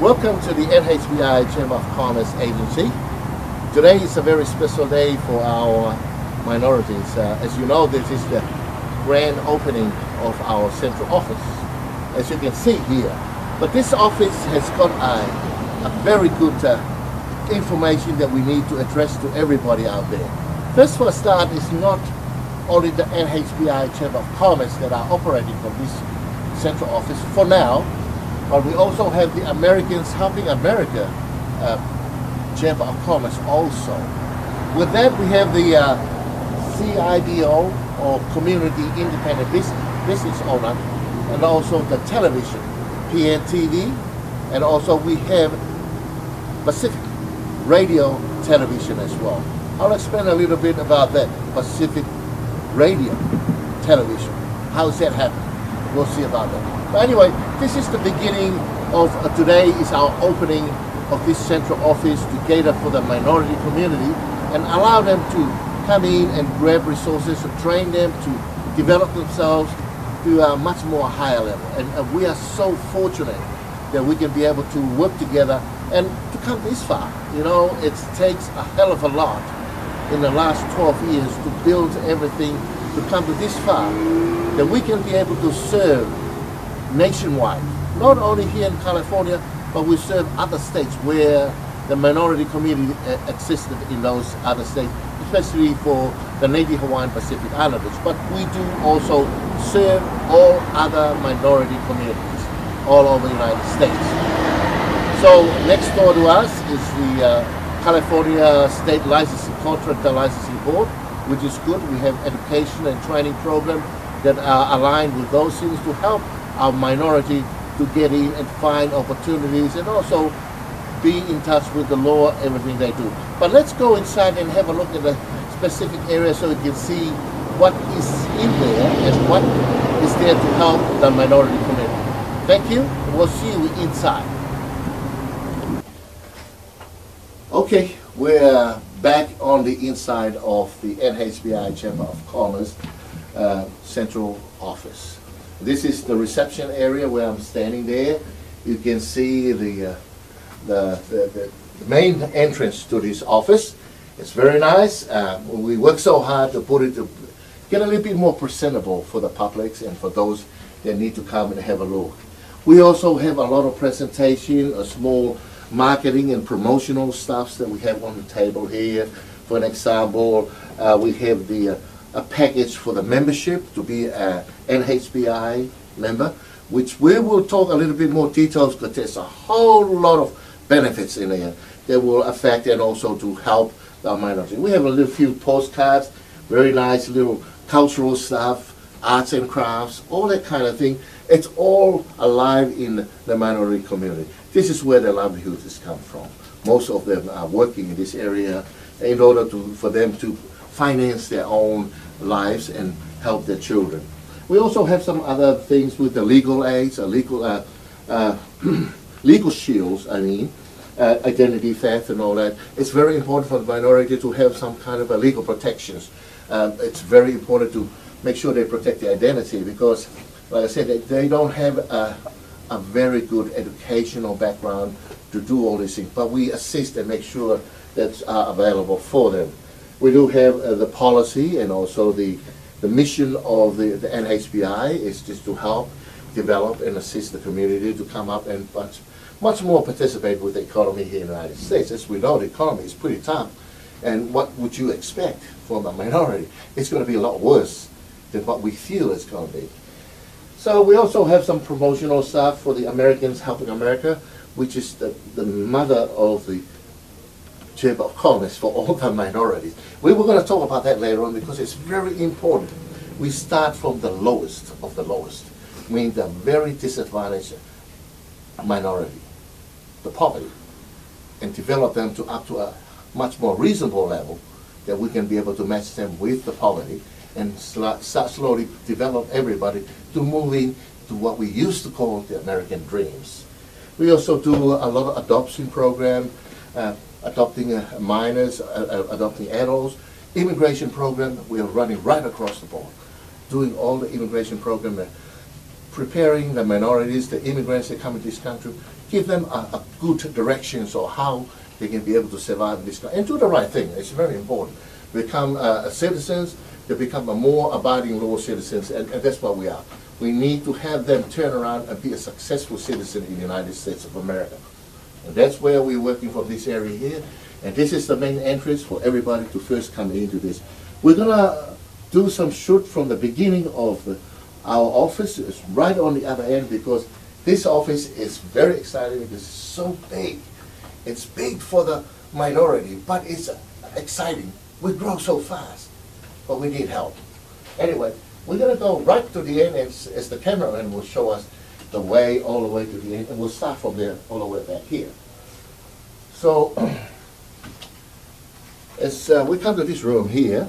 Welcome to the NHBI Chamber of Commerce Agency. Today is a very special day for our minorities. As you know, this is the grand opening of our central office, as you can see here. But this office has got a very good information that we need to address to everybody out there. First, for a start, it's not only the NHBI Chamber of Commerce that are operating from this central office for now, but we also have the Americans Helping America Chamber of Commerce also. With that, we have the CIDO, or Community Independent Business Owner, and also the television, PNTV, and also we have Pacific Radio Television as well. I'll explain a little bit about that Pacific Radio Television. How's that happen? We'll see about that. But anyway, this is the beginning of today is our opening of this central office to cater for the minority community and allow them to come in and grab resources, to train them to develop themselves to a much more higher level. And we are so fortunate that we can be able to work together and to come this far. You know, it takes a hell of a lot in the last 12 years to build everything to come to this far, that we can be able to serve nationwide, not only here in California, but we serve other states where the minority community existed in those other states, especially for the Native Hawaiian Pacific Islanders. But we do also serve all other minority communities all over the United States. So next door to us is the California State Licensing Contractor Licensing Board, which is good. We have education and training programs that are aligned with those things to help our minority to get in and find opportunities and also be in touch with the law, everything they do. But let's go inside and have a look at the specific area so you can see what is in there and what is there to help the minority community. Thank you. We'll see you inside. Okay, we're back on the inside of the NHBI Chamber of Commerce Central Office. This is the reception area where I'm standing there. You can see the main entrance to this office. It's very nice. We work so hard to put it to get a little bit more presentable for the public and for those that need to come and have a look. We also have a lot of presentation, a small marketing and promotional stuffs that we have on the table here. For an example, we have a package for the membership to be a NHBI member, which we will talk a little bit more details, because there's a whole lot of benefits in there that will affect and also to help the minority. We have a little few postcards, very nice little cultural stuff, arts and crafts, all that kind of thing. It's all alive in the minority community. This is where their livelihoods come from. Most of them are working in this area in order for them to finance their own lives and help their children. We also have some other things with the legal aids, legal shields, identity theft and all that. It's very important for the minority to have some kind of legal protections. It's very important to make sure they protect their identity, because, like I said, they don't have a very good educational background to do all these things, but we assist and make sure that's available for them. We do have the policy and also the mission of the NHBI is just to help develop and assist the community to come up and much more participate with the economy here in the United States. As we know, the economy is pretty tough, and what would you expect from a minority? It's going to be a lot worse than what we feel it's going to be. So we also have some promotional stuff for the Americans Helping America, which is the mother of the Chamber of Commerce for all the minorities. We were going to talk about that later on, because it's very important. We start from the lowest of the lowest, meaning the very disadvantaged minority, the poverty, and develop them to up to a much more reasonable level that we can be able to match them with the poverty and start slowly develop everybody to move into what we used to call the American dreams. We also do a lot of adoption program, adopting minors, adopting adults, immigration program. We are running right across the board, doing all the immigration program, preparing the minorities, the immigrants that come into this country give them a good directions on how they can be able to survive in this country and do the right thing. It's very important. Become citizens, they become a more abiding law citizens, and that's what we are. We need to have them turn around and be a successful citizen in the United States of America. And that's where we're working from this area here. And this is the main entrance for everybody to first come into this. We're gonna do some shoot from the beginning of our office. It's right on the other end because this office is very exciting because it's so big. It's big for the minority, but it's exciting. We grow so fast, but we need help. Anyway, we're gonna go right to the end as the cameraman will show us the way all the way to the end, and we'll start from there all the way back here. So, as we come to this room here,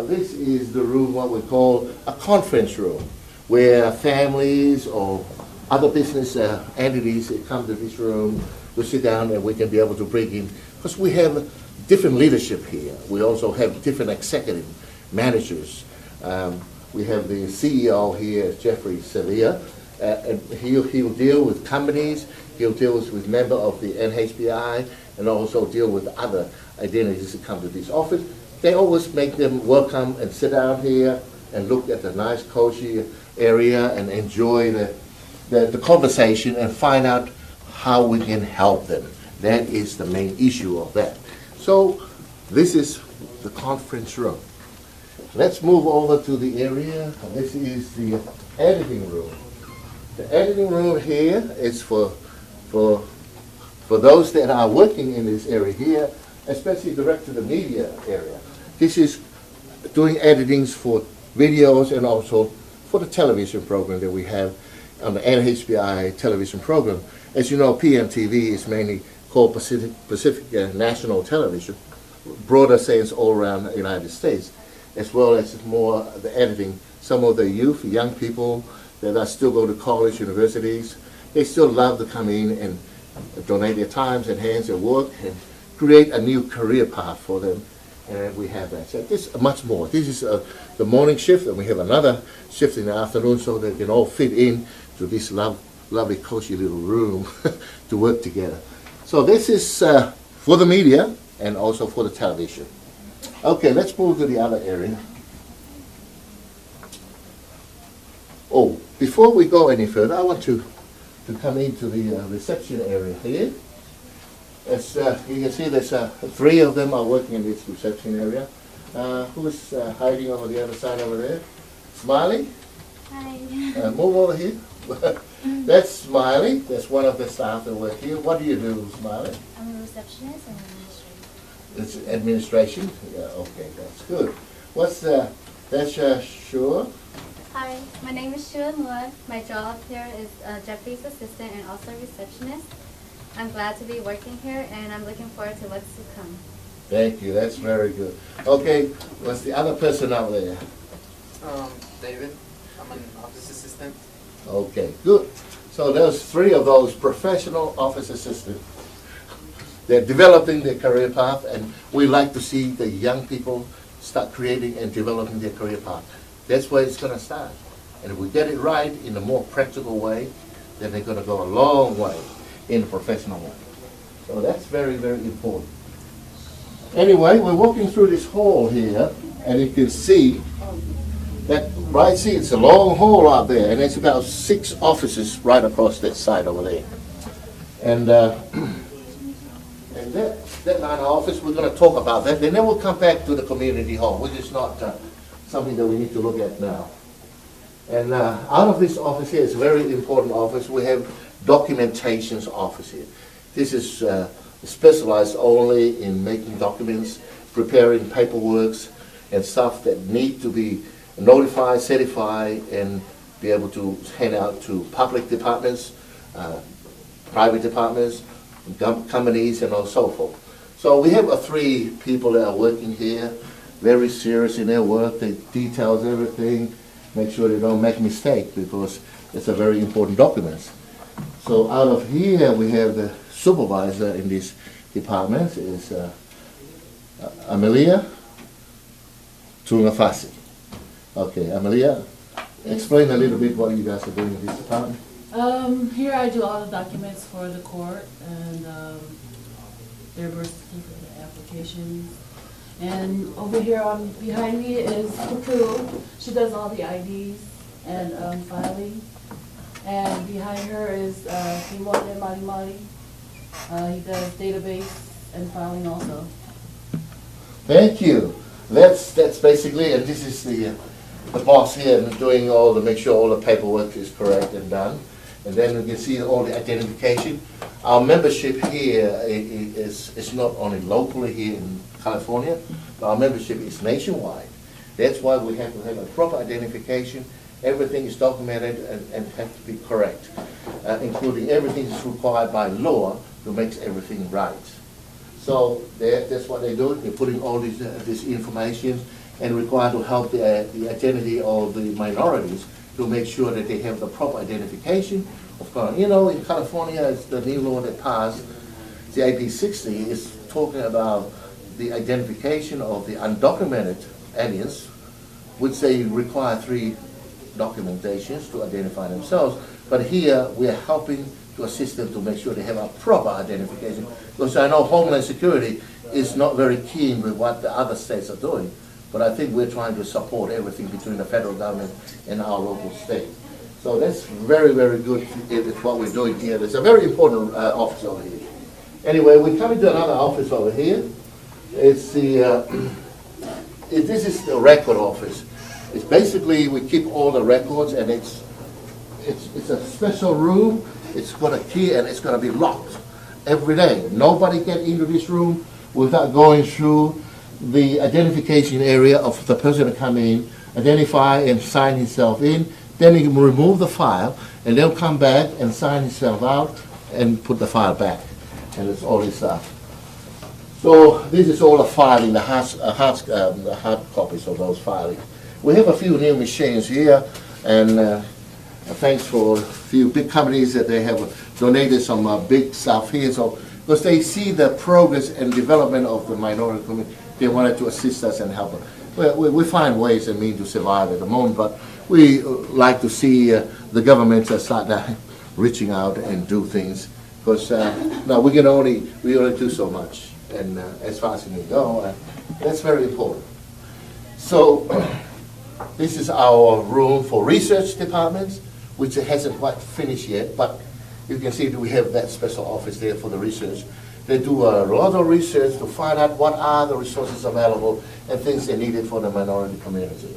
this is the room what we call a conference room, where families or other business entities come to this room to sit down, and we can be able to bring in, because we have different leadership here. We also have different executive managers. We have the CEO here, Jeffrey Sevilla, and he'll deal with companies, he'll deal with members of the NHBI, and also deal with other identities that come to this office. They always make them welcome and sit down here and look at the nice cozy area and enjoy the conversation and find out how we can help them. That is the main issue of that. So this is the conference room. Let's move over to the area. This is the editing room. The editing room here is for those that are working in this area here, especially direct to the media area. This is doing editings for videos and also for the television program that we have on the NHBI television program. As you know, PMTV is mainly called Pacific National Television, broader sense all around the United States, as well as more the editing. Some of the youth, young people that are still go to college, universities, they still love to come in and donate their times and hands and work and create a new career path for them. And we have that. So this much more. This is the morning shift, and we have another shift in the afternoon, so they can all fit in to this lovely, cozy little room to work together. So this is for the media and also for the television. Okay, let's move to the other area. Oh, before we go any further, I want to come into the reception area here. As you can see, there's 3 of them are working in this reception area. Who's hiding over the other side over there? Smiley? Hi. Move over here. That's Smiley. That's one of the staff that work here. What do you do, Smiley? I'm a receptionist and administrator. It's administration? Yeah, okay, that's good. What's that's Shua? Hi, my name is Shua Mua. My job here is Jeffrey's assistant and also receptionist. I'm glad to be working here, and I'm looking forward to what's to come. Thank you, that's very good. Okay, what's the other person out there? David. I'm an office assistant. Okay, good. So there's 3 of those professional office assistants. They're developing their career path, and we like to see the young people start creating and developing their career path. That's where it's going to start. And if we get it right in a more practical way, then they're going to go a long way in a professional way. So that's very, very important. Anyway, we're walking through this hall here, and you can see that right, see, it's a long hall out there, and it's about 6 offices right across that side over there. And that line of office, we're going to talk about that, and then we'll come back to the community hall, which is not something that we need to look at now. And out of this office here, it's a very important office. We have documentations office here. This is specialized only in making documents, preparing paperwork and stuff that need to be notified, certified, and be able to hand out to public departments, private departments, companies, and so forth. So we have 3 people that are working here, very serious in their work. They details everything, make sure they don't make mistakes, because it's a very important document. So out of here, we have the supervisor in this department is Amelia Tungafasi. Okay, Amelia, explain a little bit what you guys are doing in this department. Here I do all the documents for the court and their birth certificate applications. And over here on behind me is Paku. She does all the IDs and filing. And behind her is Kimone Mari Mari. He does database and filing also. Thank you. That's basically, and this is the boss here and doing all to make sure all the paperwork is correct and done. And then you can see all the identification. Our membership here is not only locally here in California, but our membership is nationwide. That's why we have to have a proper identification. Everything is documented and have to be correct, including everything is required by law to make everything right. So that's what they do. They're putting all this information and required to help the identity of the minorities to make sure that they have the proper identification. Of course, you know, in California, it's the new law that passed, the AB 60, is talking about the identification of the undocumented aliens, which they require 3 documentations to identify themselves. But here, we are helping to assist them to make sure they have a proper identification. Because I know Homeland Security is not very keen with what the other states are doing. But I think we're trying to support everything between the federal government and our local state. So that's very, very good. It's what we're doing here. It's a very important office over here. Anyway, we're coming to another office over here. It's this is the record office. It's basically, we keep all the records, and it's a special room. It's got a key, and it's going to be locked every day. Nobody get into this room without going through the identification area of the person to come in, identify and sign himself in. Then he can remove the file, and they'll come back and sign himself out and put the file back. And it's all his stuff. So this is all the filing, the hard copies of those filings. We have a few new machines here, and thanks for a few big companies that they have donated some big stuff here. So because they see the progress and development of the minority community, they wanted to assist us and help us. We find ways and means to survive at the moment, but we like to see the government start reaching out and do things. Because no, we only do so much, and as far as we can go, that's very important. So this is our room for research departments, which hasn't quite finished yet, but you can see that we have that special office there for the research. They do a lot of research to find out what are the resources available and things they needed for the minority community.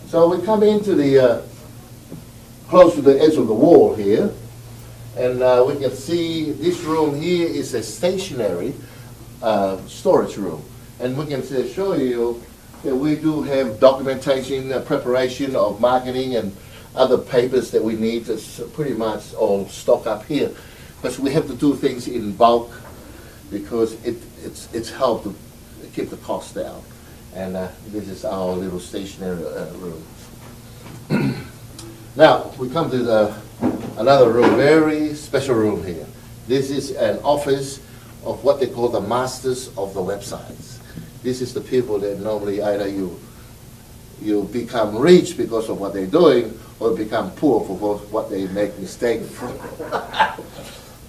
So we come into the, close to the edge of the wall here, and we can see this room here is a stationary storage room. And we can show you that we do have documentation, preparation of marketing and other papers that we need. That's pretty much all stock up here. But we have to do things in bulk because it's helped to keep the cost down. And this is our little stationary room. Now, we come to another room, very special room here. This is an office of what they call the masters of the websites. This is the people that normally either you become rich because of what they're doing, or become poor for what they make mistakes from.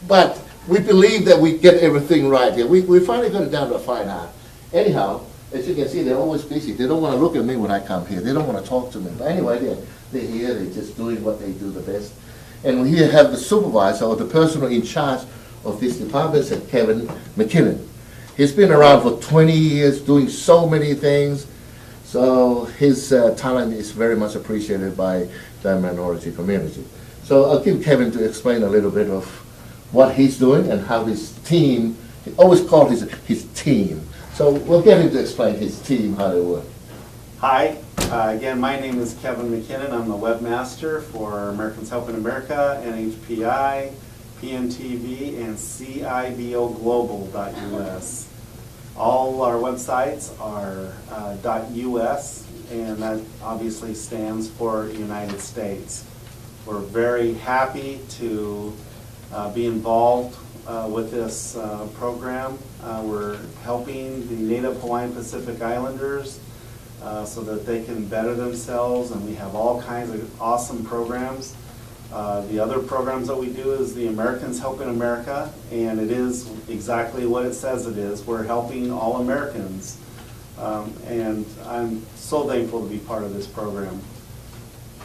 But we believe that we get everything right here. We finally got it down to a fine art. Anyhow, as you can see, they're always busy. They don't want to look at me when I come here. They don't want to talk to me. But anyway, they're here. They're just doing what they do the best. And we here have the supervisor, or the person in charge of this department, is Kevin McKinnon. He's been around for 20 years doing so many things. So his talent is very much appreciated by the minority community. So I'll give Kevin to explain a little bit of what he's doing and how his team, he always called his team. So we'll get him to explain his team, how they work. Hi, again, my name is Kevin McKinnon. I'm the webmaster for Americans Helping America, NHPI, PNTV, and CIVOglobal.us. All our websites are .us, and that obviously stands for United States. We're very happy to be involved with this program. We're helping the Native Hawaiian Pacific Islanders so that they can better themselves, and we have all kinds of awesome programs. The other programs that we do is the Americans Helping America, and it is exactly what it says it is. We're helping all Americans. And I'm so thankful to be part of this program.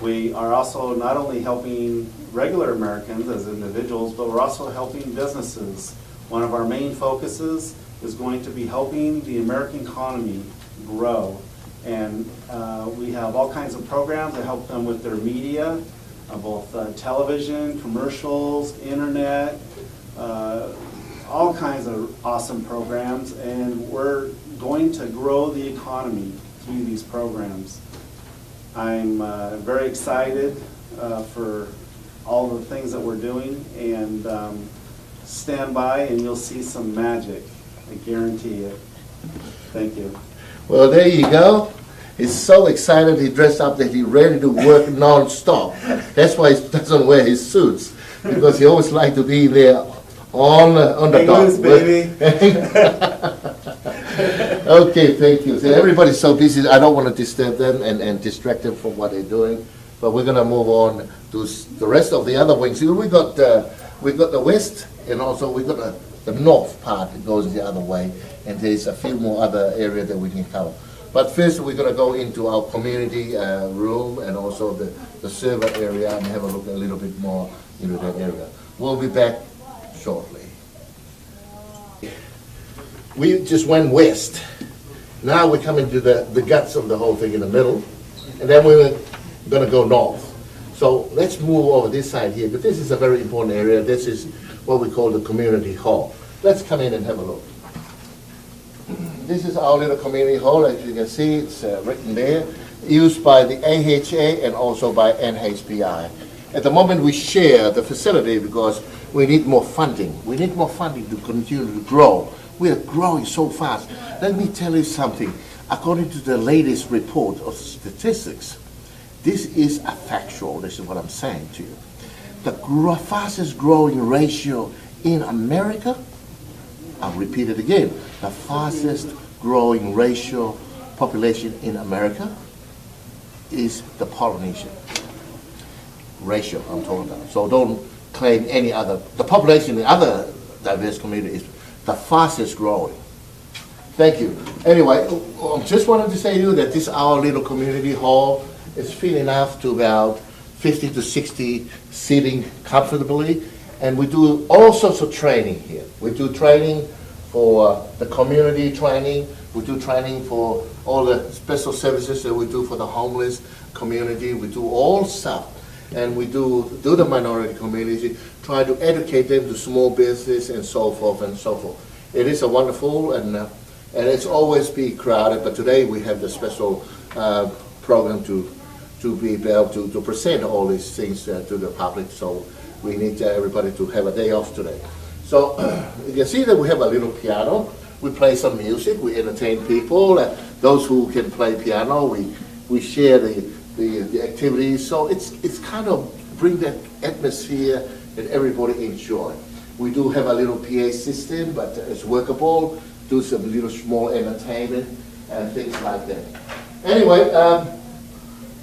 We are also not only helping regular Americans as individuals, but we're also helping businesses. One of our main focuses is going to be helping the American economy grow. And we have all kinds of programs that help them with their media, both television, commercials, internet, all kinds of awesome programs. And we're going to grow the economy through these programs. I'm very excited for all the things that we're doing, and stand by and you'll see some magic. I guarantee it. Thank you. Well, there you go. He's so excited, he dressed up that he's ready to work non-stop. That's why he doesn't wear his suits, because he always like to be there on the dot. Baby. Okay, thank you. So everybody's so busy, I don't want to disturb them and distract them from what they're doing. But we're going to move on to the rest of the other wings. We got the west, and also we got the north part that goes the other way. And there's a few more other areas that we can cover. But first, we're going to go into our community room and also the server area and have a look a little bit more into that area. We'll be back shortly. We just went west. Now we're coming to the guts of the whole thing in the middle. And then we're going to go north. So let's move over this side here. But this is a very important area. This is what we call the community hall. Let's come in and have a look. This is our little community hall. As you can see, it's written there, used by the AHA and also by NHPI. At the moment, we share the facility because we need more funding. We need more funding to continue to grow. We are growing so fast. Let me tell you something. According to the latest report of statistics, this is a factual. This is what I'm saying to you. The fastest growing ratio in America, I'll repeat it again, the fastest growing population in America is the Polynesian ratio I'm talking about. So don't claim any other. The population in other diverse communities is the fastest growing. Thank you. Anyway, just wanted to say to you that this our little community hall is filling enough to about 50 to 60 seating comfortably. And we do all sorts of training here. We do training for the community training. We do training for all the special services that we do for the homeless community. We do all stuff. And we do the minority community, try to educate them to small business and so forth and so forth. It is a wonderful, and it's always be crowded, but today we have the special program to be able to present all these things to the public, so we need everybody to have a day off today. So you can see that we have a little piano. We play some music, we entertain people. Those who can play piano, we share the activities. So it's kind of bring that atmosphere that everybody enjoy. We do have a little PA system, but it's workable. Do some little small entertainment and things like that. Anyway,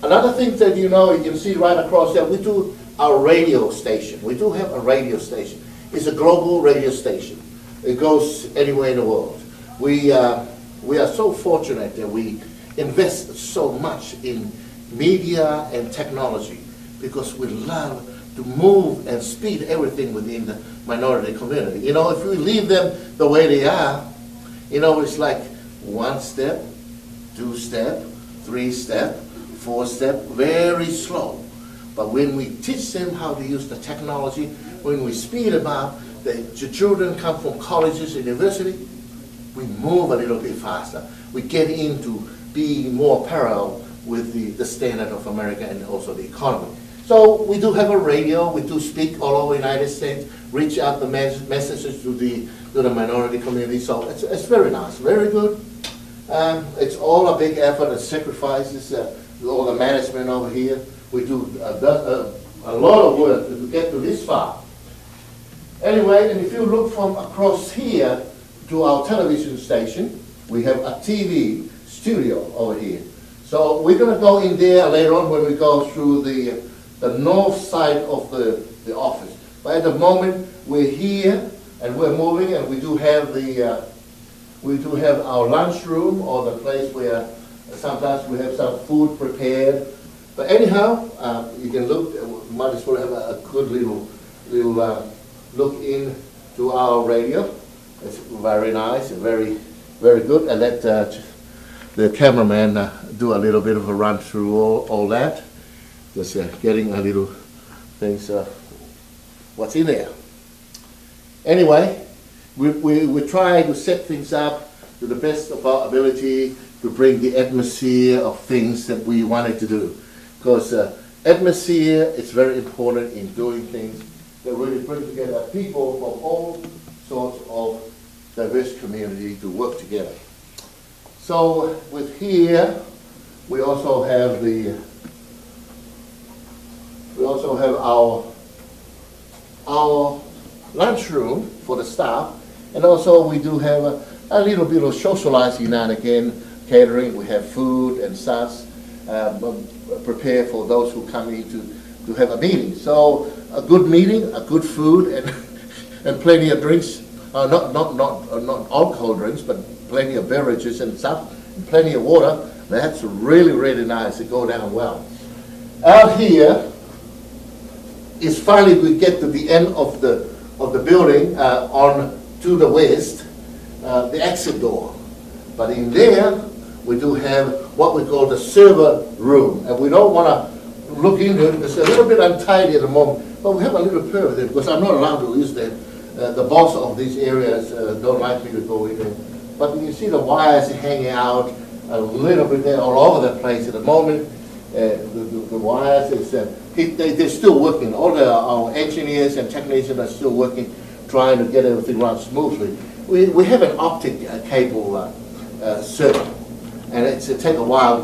another thing that you can see right across there, we do our radio station. We do have a radio station. It's a global radio station. It goes anywhere in the world. We are so fortunate that we invest so much in media and technology because we love to move and speed everything within the minority community. If we leave them the way they are, it's like 1 step, 2 step, 3 step, 4 step, very slow. But when we teach them how to use the technology, when we speed them up, the children come from colleges, university, we move a little bit faster. We get into being more parallel with the standard of America and also the economy. So we do have a radio, we do speak all over the United States, reach out the messages to the minority community. So it's very nice, very good. It's all a big effort and sacrifices, all the management over here. We do a lot of work to get to this far. Anyway, and if you look from across here to our television station, we have a TV studio over here. So we're going to go in there later on when we go through the north side of the office. But at the moment, we're here and we're moving, and we do have our lunchroom, or the place where sometimes we have some food prepared. But anyhow, you can look, might as well have a good little look into our radio. It's very nice and very good. And let the cameraman do a little bit of a run through all that. Just getting a little things, what's in there. Anyway, we try to set things up to the best of our ability to bring the atmosphere of things that we wanted to do. Because atmosphere is very important in doing things that really bring together people from all sorts of diverse community to work together. So with here, we also have our lunchroom for the staff, and also we do have a little bit of socializing now and again, catering. We have food and such prepared for those who come in to have a meeting. So a good meeting, a good food, and plenty of drinks. Not alcohol drinks, but plenty of beverages and stuff, and plenty of water. That's really, really nice. It go down well. Out here is finally we get to the end of the building on to the west, the exit door. But in there we do have what we call the server room, and we don't want to look into it. It's a little bit untidy at the moment, but we have a little permit there because I'm not allowed to use that. The boss of these areas don't like me to go in there. But you can see the wires hanging out a little bit there all over the place at the moment. The wires, they're still working. All our engineers and technicians are still working, trying to get everything run smoothly. We have an optic cable circuit, and it takes a while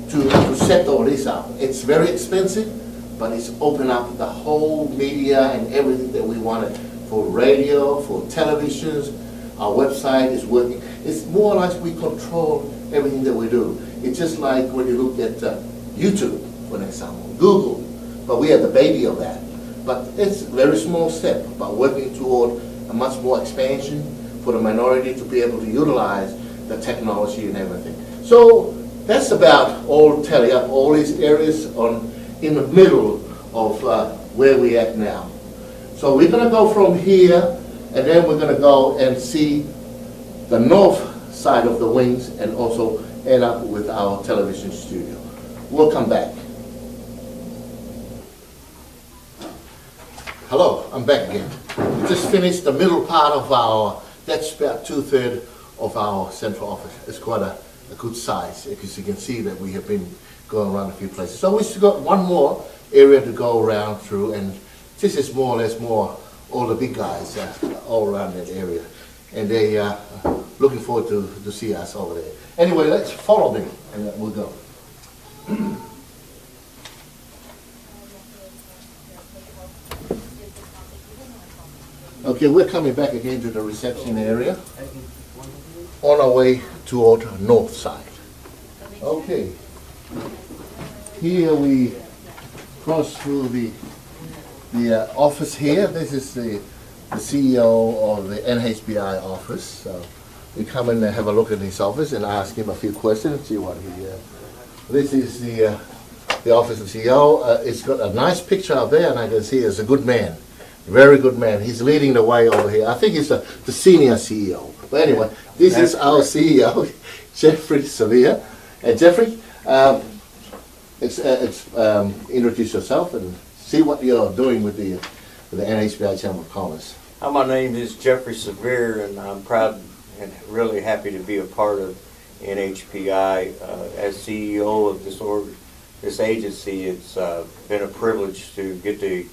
to set all this up. It's very expensive, but it's opened up the whole media and everything that we wanted for radio, for televisions. Our website is working. It's more or less we control everything that we do. It's just like when you look at YouTube, for example, Google, but we are the baby of that. But it's a very small step, but working toward a much more expansion for the minority to be able to utilize the technology and everything. So that's about all tally up all these areas in the middle of where we're at now. So we're going to go from here, and then we're going to go and see the north side of the wings and also end up with our television studio. We'll come back. Hello, I'm back again. We just finished the middle part of that's about 2/3 of our central office. It's quite a good size, because you can see that we have been going around a few places. So we still got one more area to go around through, and this is more or less all the big guys all around that area. And they are looking forward to see us over there. Anyway, let's follow me, and we'll go. Okay, we're coming back again to the reception area on our way toward north side. Okay, here we cross through the office here. This is the CEO of the NHBI office. So we come in and have a look at his office and ask him a few questions, see what he. This is the office of CEO. It's got a nice picture up there, and I can see it's a good man, very good man. He's leading the way over here. I think he's the senior CEO. But anyway, this is our CEO, Jeffrey Sevilla. And Jeffrey, introduce yourself and see what you're doing with the NHBI Chamber of Commerce. My name is Jeffrey Severe, and I'm proud and really happy to be a part of NHBI. As CEO of this agency, it's been a privilege to get to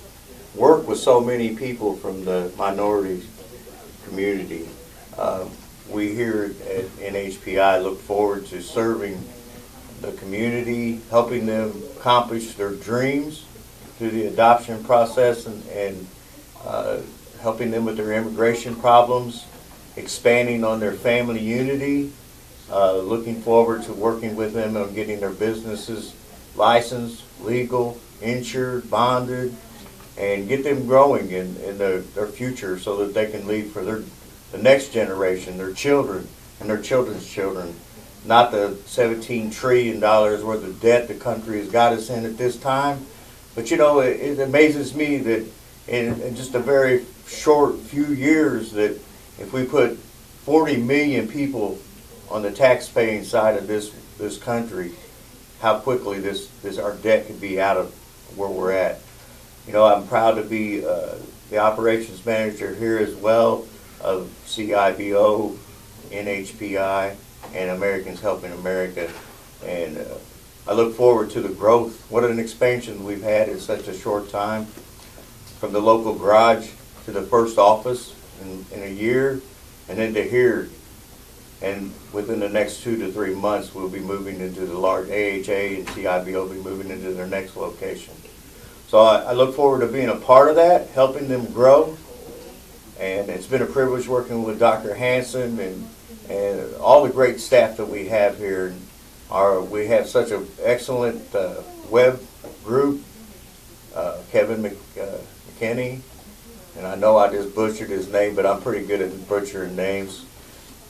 work with so many people from the minority community. We here at NHBI look forward to serving the community, helping them accomplish their dreams through the adoption process, and helping them with their immigration problems, expanding on their family unity, looking forward to working with them on getting their businesses licensed, legal, insured, bonded, and get them growing in their future so that they can leave for the next generation, their children, and their children's children. Not the $17 trillion worth of debt the country has got us in at this time. But you know, it amazes me that in just a very short few years that if we put 40 million people on the tax-paying side of this country, how quickly our debt could be out of where we're at. You know, I'm proud to be the operations manager here as well of CIBO, NHPI, and Americans Helping America. And I look forward to the growth. What an expansion we've had in such a short time. From the local garage to the first office in a year, and then to here. And within the next 2 to 3 months, we'll be moving into the large AHA, and CIB will be moving into their next location. So I look forward to being a part of that, helping them grow. And it's been a privilege working with Dr. Hanson and all the great staff that we have here. We have such an excellent web group, Kevin McKinney, and I know I just butchered his name, but I'm pretty good at butchering names.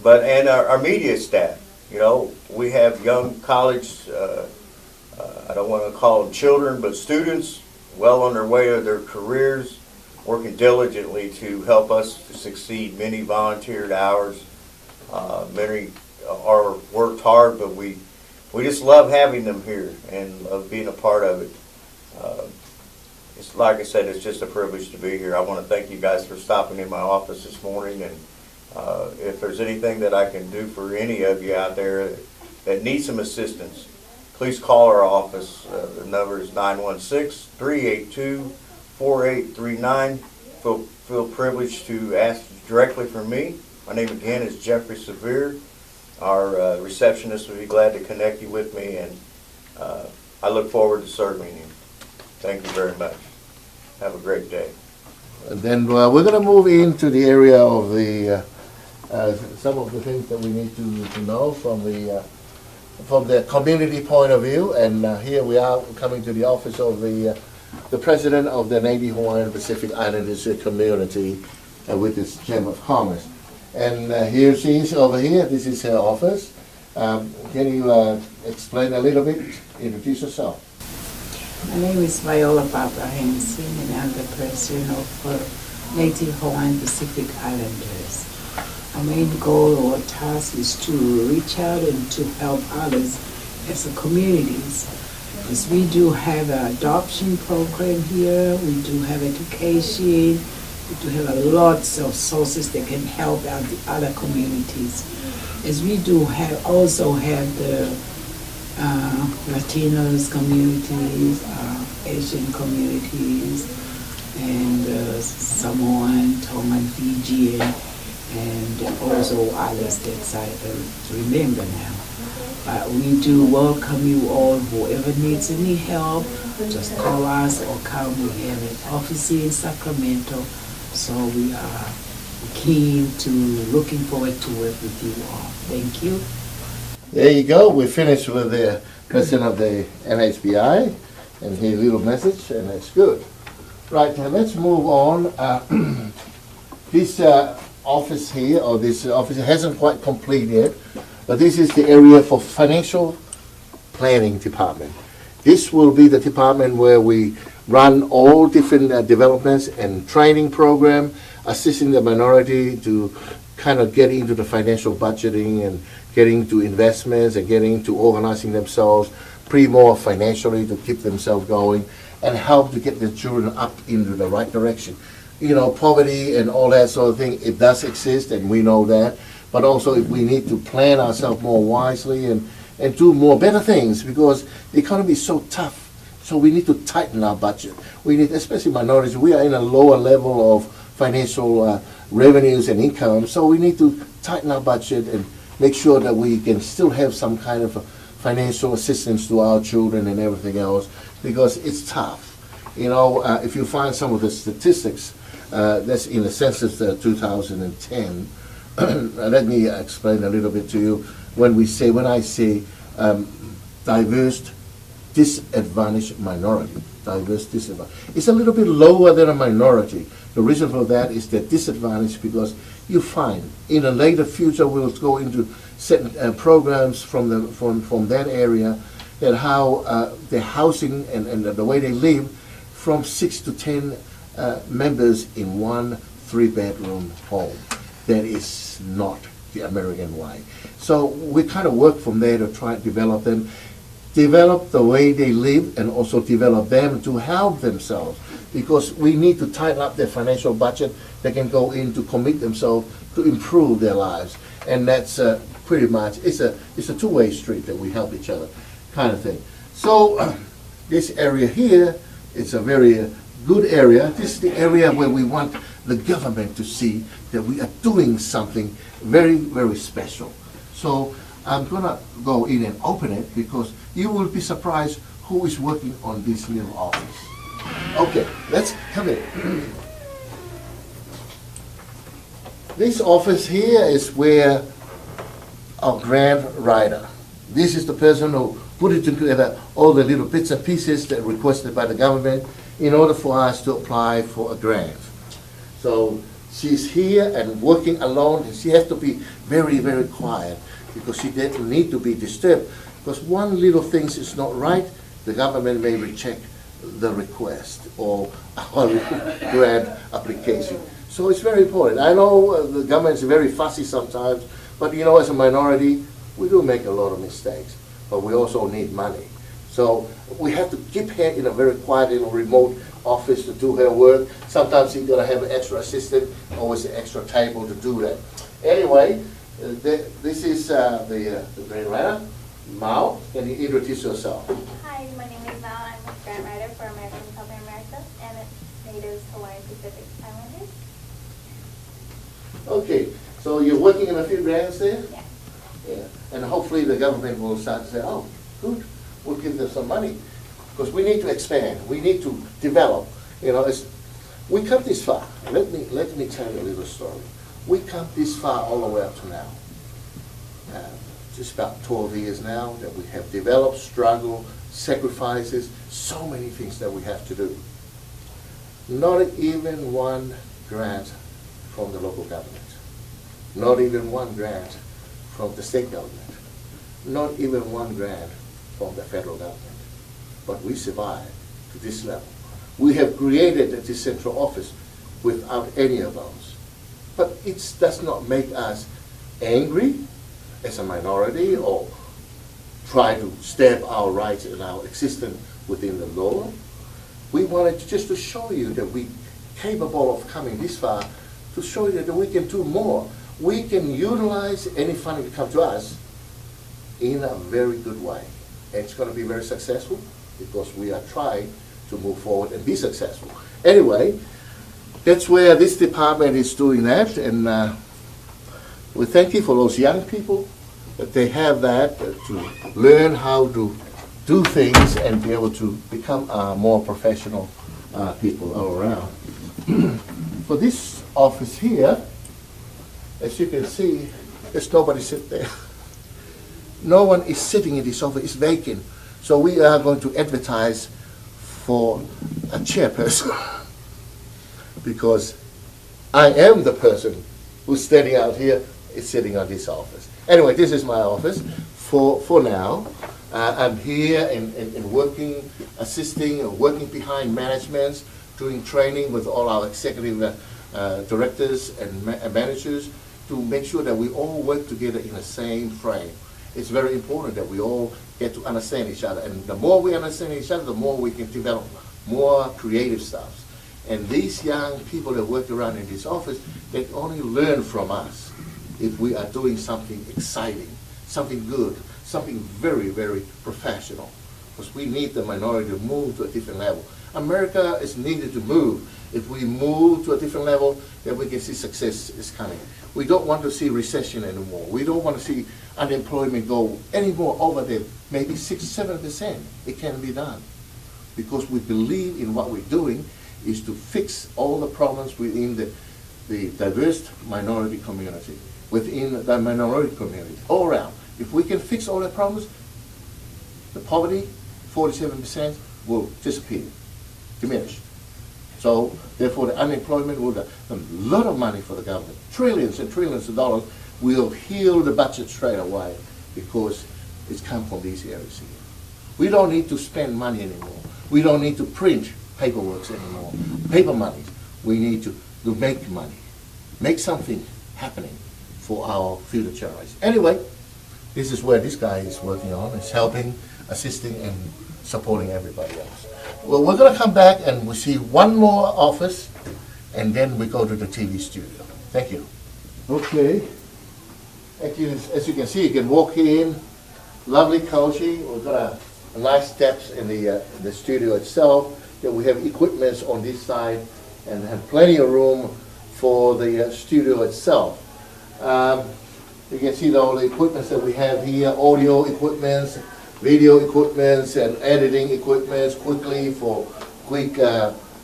And our media staff, you know, we have young college, I don't want to call them children, but students well on their way to their careers, working diligently to help us to succeed. Many volunteered hours, many are worked hard, but we just love having them here and love being a part of it. It's like I said, it's just a privilege to be here. I want to thank you guys for stopping in my office this morning, and if there's anything that I can do for any of you out there that need some assistance, please call our office. The number is 916-382-4839. Feel privileged to ask directly for me. My name again is Jeffrey Severe. Our receptionist will be glad to connect you with me, and I look forward to serving you. Thank you very much. Have a great day. And then we're going to move into the area of the some of the things that we need to know from the community point of view. And here we are coming to the office of the president of the Native Hawaiian Pacific Islanders community with this Chamber of Commerce. And here she is over here. This is her office. Can you explain a little bit, introduce yourself? My name is Viola Barbara Henson, and I'm the president of Native Hawaiian Pacific Islanders. Our main goal or task is to reach out and to help others as a communities. Because we do have an adoption program here, we do have education, we do have lots of sources that can help out the other communities. As we do also have the Latinos communities, Asian communities, and Samoan, Tongan, Fijian, and also others that I remember now. But we do welcome you all. Whoever needs any help, just call us or come. We have an office in Sacramento, so we are keen to looking forward to work with you all. Thank you. There you go. We finished with the president of the NHPI and his little message, and that's good. Right, now let's move on. This office here, or this office hasn't quite complete yet, but this is the area for financial planning department. This will be the department where we run all different developments and training program, assisting the minority to kind of get into the financial budgeting and getting to investments and getting to organizing themselves pretty more financially to keep themselves going and help to get their children up into the right direction. You know, poverty and all that sort of thing, it does exist, and we know that, but also if we need to plan ourselves more wisely and do more better things, because the economy is so tough. So we need to tighten our budget. We need, especially minorities, we are in a lower level of financial revenues and income, so we need to tighten our budget and make sure that we can still have some kind of financial assistance to our children and everything else, because it's tough. You know, if you find some of the statistics, that's in the census 2010, let me explain a little bit to you. When I say diverse disadvantaged minority, diverse disadvantaged. It's a little bit lower than a minority. The reason for that is that disadvantaged because you find in a later future we'll go into certain programs from that area that how the housing and the way they live from 6 to 10 members in one 3-bedroom home. That is not the American way. So we kind of work from there to try and develop them, develop the way they live, and also develop them to help themselves. Because we need to tighten up their financial budget. They can go in to commit themselves to improve their lives, and that's pretty much it's a two-way street that we help each other, kind of thing. So this area here is a very good area. This is the area where we want the government to see that we are doing something very, very special. So I'm gonna go in and open it because you will be surprised who is working on this little office. Okay, let's come in. This office here is where our grant writer, this is the person who put it together, all the little bits and pieces that are requested by the government in order for us to apply for a grant. So she's here and working alone, and she has to be very, very quiet because she doesn't need to be disturbed. Because one little thing is not right, the government may reject the request or our grant application. So it's very important. I know the government is very fussy sometimes, but you know, as a minority, we do make a lot of mistakes, but we also need money. So we have to keep her in a very quiet, in a remote office to do her work. Sometimes you're going to have an extra assistant, always an extra table to do that. Anyway, this is the grant writer, Mao. Can you introduce yourself? Hi, my name is Mao. I'm a grant writer for American South America and Natives Hawaiian Pacific Islanders. Okay, so you're working in a few grants there? Yeah. Yeah. And hopefully the government will start to say, oh, good, we'll give them some money. Because we need to expand, we need to develop. You know, we come this far. Let me tell you a little story. We come this far all the way up to now. Just about 12 years now that we have developed, struggled, sacrifices, so many things that we have to do. Not even one grant from the local government. Not even one grant from the state government. Not even one grant from the federal government. But we survived to this level. We have created this central office without any of those. But it does not make us angry as a minority or try to stamp our rights and our existence within the law. We wanted just to show you that we're capable of coming this far, to show you that we can do more. We can utilize any funding that comes to us in a very good way. And it's going to be very successful because we are trying to move forward and be successful. Anyway, that's where this department is doing that, and we thank you for those young people that they have that to learn how to do things and be able to become more professional people all around. For this office here, as you can see, there's nobody sitting there. No one is sitting in this office, it's vacant. So we are going to advertise for a chairperson because I am the person who's standing out here is sitting on this office. Anyway, this is my office for now. I'm here and working, assisting, working behind management, doing training with all our executive directors and managers to make sure that we all work together in the same frame. It's very important that we all get to understand each other. And the more we understand each other, the more we can develop more creative stuff. And these young people that work around in this office, they only learn from us if we are doing something exciting, something good, something very, very professional. Because we need the minority to move to a different level. America is needed to move. If we move to a different level, then we can see success is coming. We don't want to see recession anymore. We don't want to see unemployment go any more over there, maybe 6-7%. It can be done. Because we believe in what we're doing is to fix all the problems within the diverse minority community, within the minority community, all around. If we can fix all the problems, the poverty, 47% will disappear, diminish. So therefore the unemployment will, a lot of money for the government, trillions and trillions of dollars, will heal the budget straight away because it's come from these areas here. We don't need to spend money anymore. We don't need to print paperwork anymore, paper money. We need to make money, make something happening for our future generations. Anyway, this is where this guy is working on. It's helping, assisting, and supporting everybody else. Well, we're going to come back and we see one more office, and then we go to the TV studio. Thank you. Okay. As you can see, you can walk in. Lovely, cozy. We've got a nice steps in the studio itself. That we have equipments on this side, and have plenty of room for the studio itself. You can see all the equipments that we have here, audio equipments, video equipments, and editing equipments quickly for quick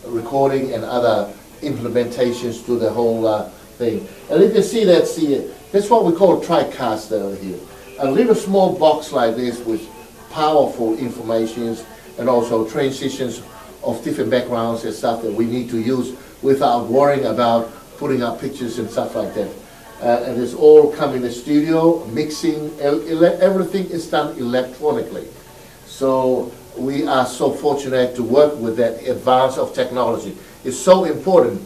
recording and other implementations to the whole thing. And you can see that's what we call a TriCaster over here. A little small box like this with powerful informations and also transitions of different backgrounds and stuff that we need to use without worrying about putting up pictures and stuff like that. And it's all come in the studio, mixing, everything is done electronically. So we are so fortunate to work with that advance of technology. It's so important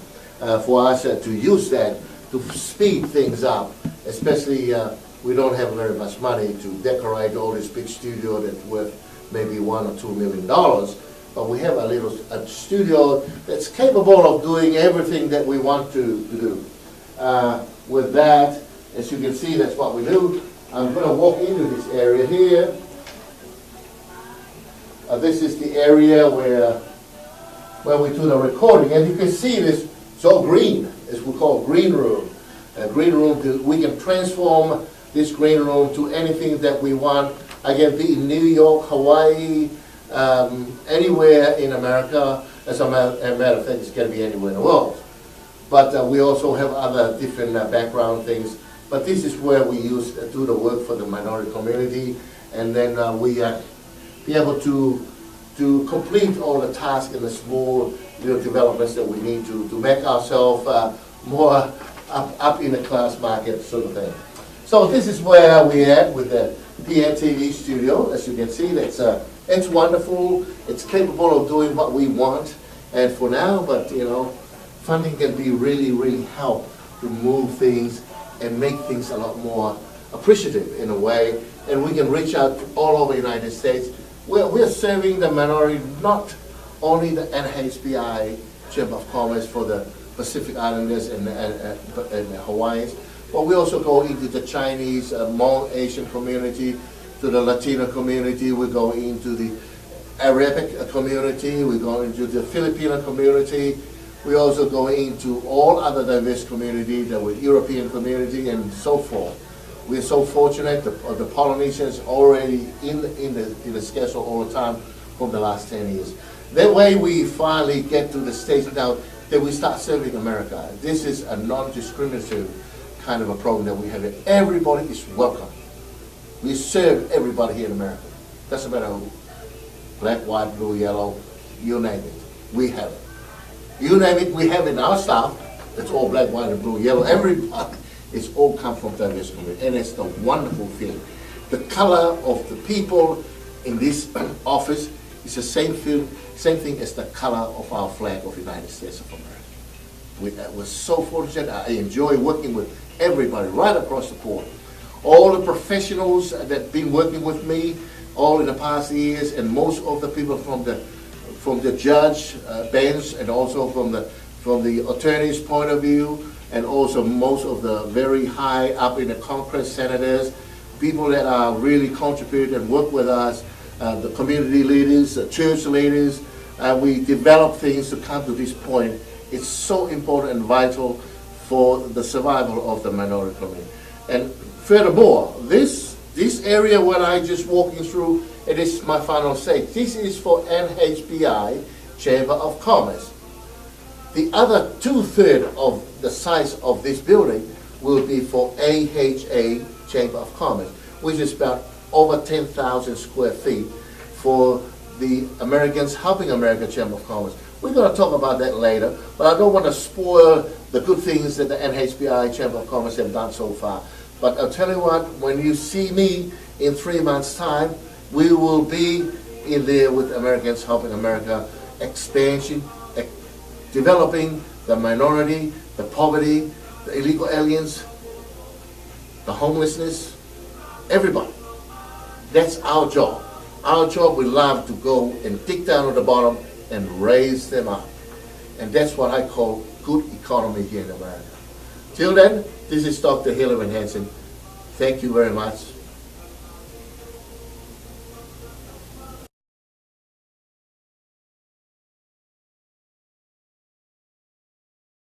for us to use that to speed things up, especially we don't have very much money to decorate all this big studio that's worth maybe $1 or $2 million. But we have a studio that's capable of doing everything that we want to do. With that, as you can see, that's what we do. I'm going to walk into this area here. This is the area where we do the recording. And you can see this, it's all green. It's what we call green room. Green room, we can transform this green room to anything that we want. I can be in New York, Hawaii, anywhere in America. As a matter of fact, it's going to be anywhere in the world. But we also have other different background things. But this is where we do the work for the minority community, and then we be able to complete all the tasks and the small little developments that we need to make ourselves more up in the class market sort of thing. So this is where we're at with the PNTV studio. As you can see, it's wonderful. It's capable of doing what we want, and for now, but you know, funding can be really help to move things and make things a lot more appreciative in a way, and we can reach out all over the United States. We're serving the minority, not only the NHBI Chamber of Commerce for the Pacific Islanders and Hawaiians, but we also go into the Chinese, Hmong Asian community, to the Latino community, we go into the Arabic community, we go into the Filipino community, we also go into all other diverse communities, the European community and so forth. We're so fortunate, the Polynesians already in the schedule all the time for the last 10 years. That way we finally get to the stage now that we start serving America. This is a non-discriminatory kind of a program that we have. Everybody is welcome. We serve everybody here in America. Doesn't matter who. Black, white, blue, yellow, you name it. We have it. You name it, we have it in our staff. It's all black, white, and blue, yellow. Everybody, it's all come from diverse community. And it's the wonderful feeling. The color of the people in this office is the same thing as the color of our flag of the United States of America. We're so fortunate. I enjoy working with everybody right across the board. All the professionals that have been working with me all in the past years, and most of the people from the judge bench, and also from the attorney's point of view, and also most of the very high up in the Congress, senators, people that are really contribute and work with us, the community leaders, the church leaders. We develop things to come to this point. It's so important and vital for the survival of the minority community. And furthermore, this area where I just walking through, it is my final stage. This is for NHBI Chamber of Commerce. The other 2/3 of the size of this building will be for AHA Chamber of Commerce, which is about over 10,000 square feet for the Americans Helping America Chamber of Commerce. We're going to talk about that later, but I don't want to spoil the good things that the NHPI Chamber of Commerce have done so far. But I'll tell you what, when you see me in 3 months' time, we will be in there with Americans Helping America expansion, developing the minority, the poverty, the illegal aliens, the homelessness, everybody. That's our job. Our job, we love to go and dig down at the bottom and raise them up. And that's what I call good economy here in America. Till then, this is Dr. Hillary Hansen. Thank you very much.